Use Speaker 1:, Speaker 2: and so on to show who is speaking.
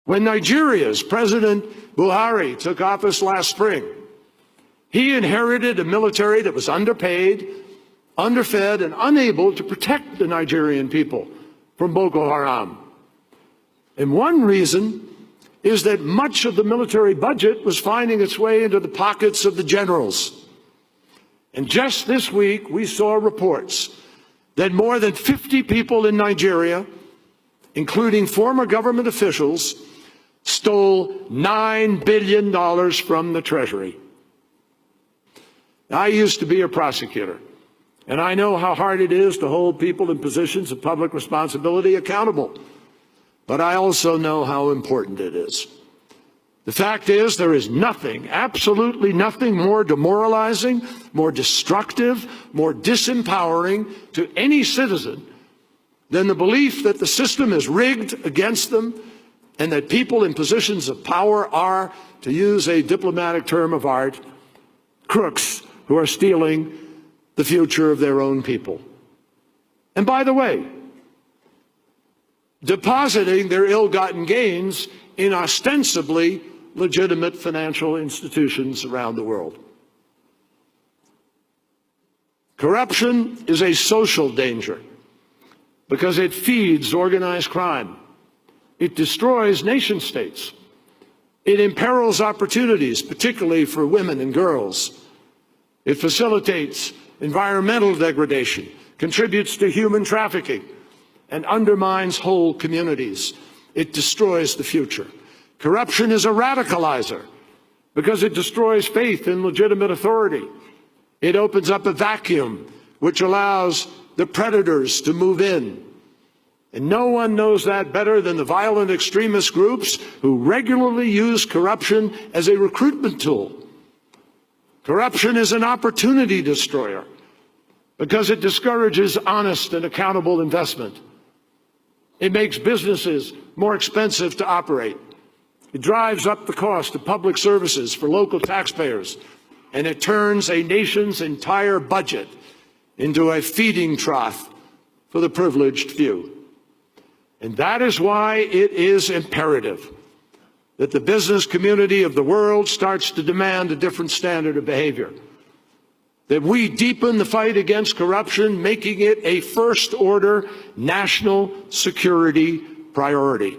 Speaker 1: When Nigeria's President Buhari took office last spring, he inherited a military that was underpaid, underfed, and unable to protect the Nigerian people from Boko Haram. And one reason is that much of the military budget was finding its way into the pockets of the generals. And just this week, we saw reports that more than 50 people in Nigeria, including former government officials, stole $9 billion from the Treasury. I used to be a prosecutor, and I know how hard it is to hold people in positions of public responsibility accountable. But I also know how important it is. The fact is, there is nothing, absolutely nothing more demoralizing, more destructive, more disempowering to any citizen than the belief that the system is rigged against them and that people in positions of power are, to use a diplomatic term of art, crooks who are stealing the future of their own people. And by the way, depositing their ill-gotten gains in ostensibly legitimate financial institutions around the world. Corruption is a social danger because it feeds organized crime. It destroys nation states. It imperils opportunities, particularly for women and girls. It facilitates environmental degradation, contributes to human trafficking, and undermines whole communities. It destroys the future. Corruption is a radicalizer because it destroys faith in legitimate authority. It opens up a vacuum which allows the predators to move in. And no one knows that better than the violent extremist groups who regularly use corruption as a recruitment tool. Corruption is an opportunity destroyer because it discourages honest and accountable investment. It makes businesses more expensive to operate. It drives up the cost of public services for local taxpayers, and it turns a nation's entire budget into a feeding trough for the privileged few. And that is why it is imperative that the business community of the world starts to demand a different standard of behavior, that we deepen the fight against corruption, making it a first-order national security priority.